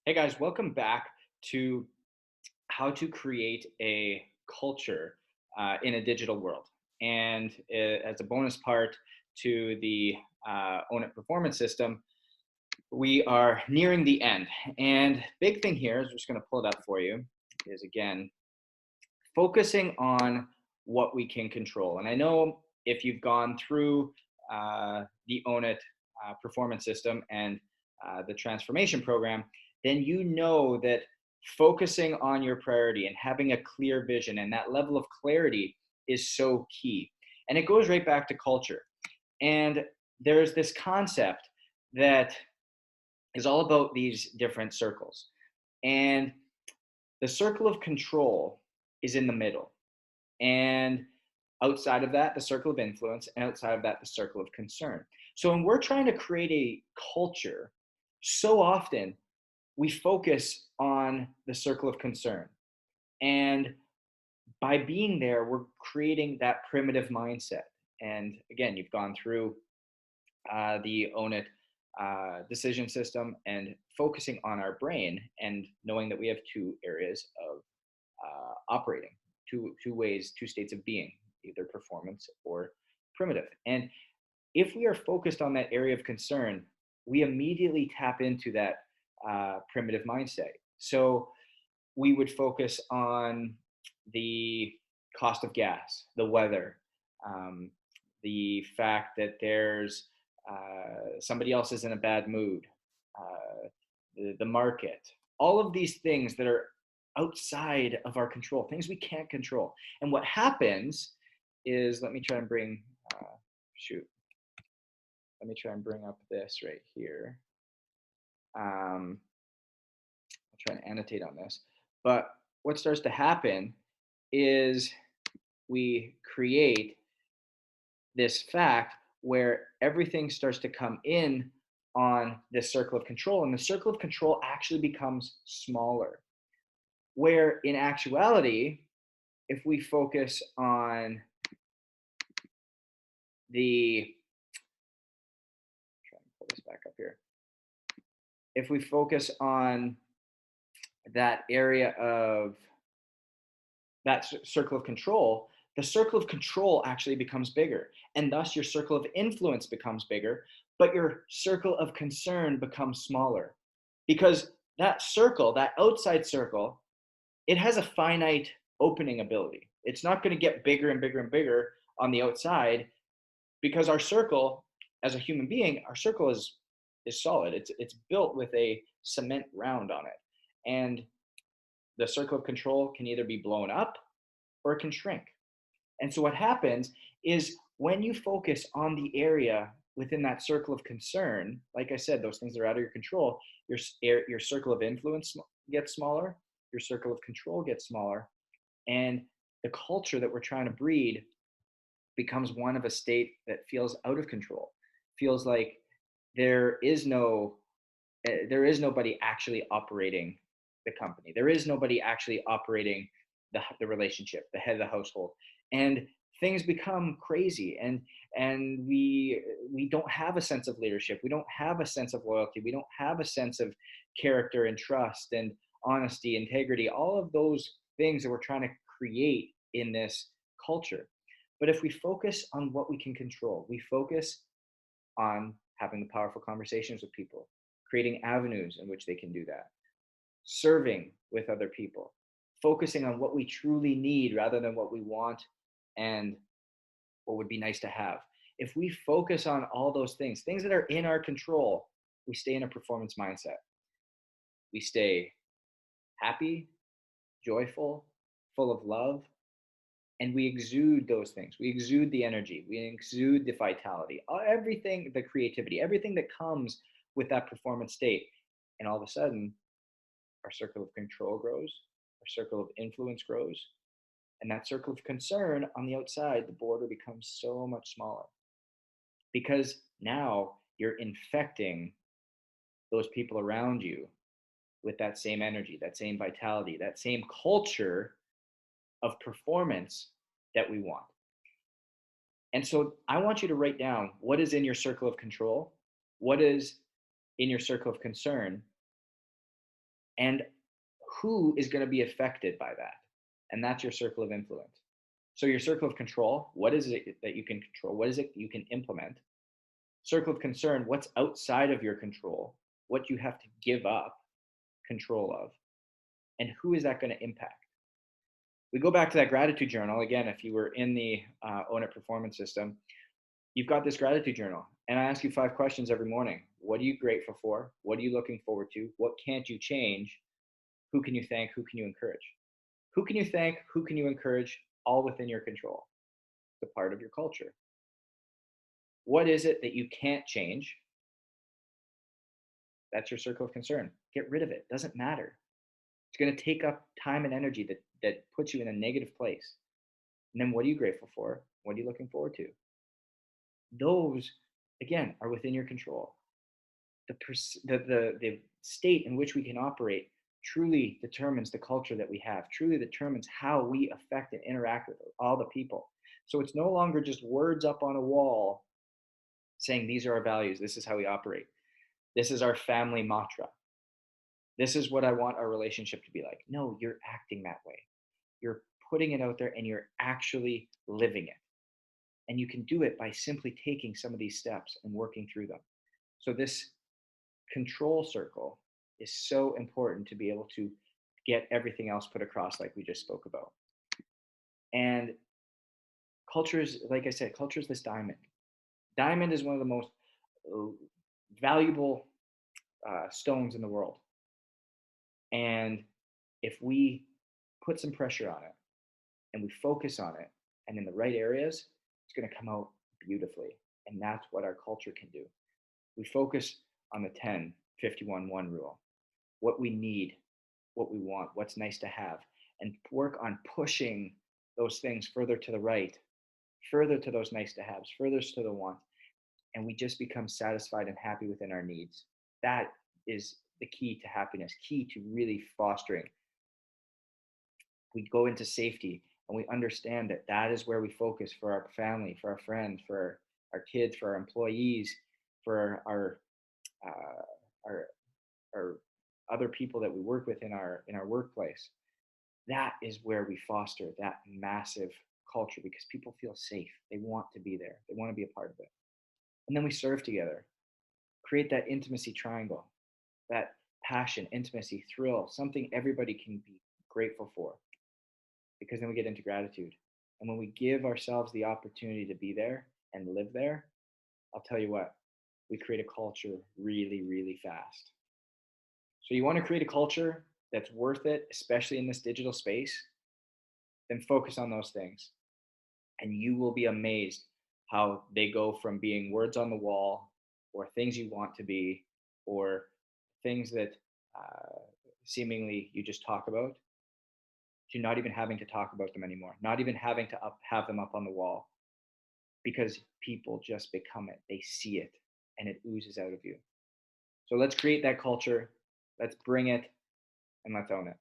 Hey guys, welcome back to how to create a culture in a digital world. And as a bonus part to the Own It performance system, we are nearing the end. And big thing here is, I'm just going to pull it up for you, is again focusing on what we can control. And I know if you've gone through the Own It performance system and the transformation program, then you know that focusing on your priority and having a clear vision and that level of clarity is so key. And it goes right back to culture. And there's this concept that is all about these different circles. And the circle of control is in the middle. And outside of that, the circle of influence, and outside of that, the circle of concern. So when we're trying to create a culture, so often we focus on the circle of concern. And by being there, we're creating that primitive mindset. And again, you've gone through the Own It decision system and focusing on our brain and knowing that we have two areas of operating, two ways, two states of being, either performance or primitive. And if we are focused on that area of concern, we immediately tap into that primitive mindset. So we would focus on the cost of gas, the weather, um, the fact that there's somebody else is in a bad mood, the market, all of these things that are outside of our control, things we can't control. And what happens is, let me try and bring, shoot, let me try and bring up this right here. I'll try and annotate on this. But what starts to happen is we create this fact where everything starts to come in on this circle of control, and the circle of control actually becomes smaller. Where in actuality, if we focus on the, try and pull this back up here, if we focus on that area of that circle of control, the circle of control actually becomes bigger. And thus your circle of influence becomes bigger, but your circle of concern becomes smaller. Because that circle, that outside circle, it has a finite opening ability. It's not going to get bigger and bigger and bigger on the outside because our circle, as a human being, our circle is solid. It's built with a cement round on it. And the circle of control can either be blown up or it can shrink. And so what happens is when you focus on the area within that circle of concern, like I said, those things that are out of your control, your circle of influence gets smaller, your circle of control gets smaller, and the culture that we're trying to breed becomes one of a state that feels out of control, feels like there is no there is nobody actually operating the company. There is nobody actually operating the relationship, the head of the household. And things become crazy, and we don't have a sense of leadership. We don't have a sense of loyalty. We don't have a sense of character and trust and honesty, integrity, all of those things that we're trying to create in this culture. But if we focus on what we can control, we focus on having the powerful conversations with people, creating avenues in which they can do that, serving with other people, focusing on what we truly need rather than what we want and what would be nice to have. If we focus on all those things, things that are in our control, we stay in a performance mindset. We stay happy, joyful, full of love, and we exude those things. We exude the energy, we exude the vitality, everything, the creativity, everything that comes with that performance state. And all of a sudden, our circle of control grows, our circle of influence grows, and that circle of concern on the outside, the border becomes so much smaller because now you're infecting those people around you with that same energy, that same vitality, that same culture of performance that we want. And so I want you to write down what is in your circle of control, what is in your circle of concern, and who is going to be affected by that. And that's your circle of influence. So, your circle of control, what is it that you can control? What is it you can implement? Circle of concern, what's outside of your control? What you have to give up control of? And who is that going to impact? We go back to that gratitude journal again. If you were in the Own It performance system, you've got this gratitude journal, and I ask you 5 questions every morning. What are you grateful for? What are you looking forward to? What can't you change? Who can you thank? Who can you encourage? Who can you thank? Who can you encourage? All within your control. It's a part of your culture. What is it that you can't change? That's your circle of concern. Get rid of it. Doesn't matter. It's going to take up time and energy that puts you in a negative place. And then what are you grateful for? What are you looking forward to? Those, again, are within your control. The state in which we can operate truly determines the culture that we have, truly determines how we affect and interact with all the people. So it's no longer just words up on a wall saying these are our values, this is how we operate, this is our family mantra, this is what I want our relationship to be like. No, you're acting that way. You're putting it out there and you're actually living it. And you can do it by simply taking some of these steps and working through them. So this control circle is so important to be able to get everything else put across like we just spoke about. And culture is, like I said, culture is this diamond. Diamond is one of the most uh, valuable stones in the world. And if we put some pressure on it and we focus on it and in the right areas, it's going to come out beautifully. And that's what our culture can do. We focus on the 10-51-1 rule, what we need, what we want, what's nice to have, and work on pushing those things further to the right, further to those nice to haves, further to the want. And we just become satisfied and happy within our needs. That is the key to happiness, key to really fostering. We go into safety and we understand that that is where we focus for our family, for our friends, for our kids, for our employees, for uh, our our other people that we work with in our workplace. That is where we foster that massive culture because people feel safe. They want to be there. They want to be a part of it. And then we serve together, create that intimacy triangle, that passion, intimacy, thrill, something everybody can be grateful for, because then we get into gratitude. And when we give ourselves the opportunity to be there and live there, I'll tell you what, we create a culture really, really fast. So you want to create a culture that's worth it, especially in this digital space, then focus on those things. And you will be amazed how they go from being words on the wall or things you want to be or things that uh, seemingly you just talk about to not even having to talk about them anymore, not even having to have them up on the wall because people just become it. They see it and it oozes out of you. So let's create that culture. Let's bring it and let's own it.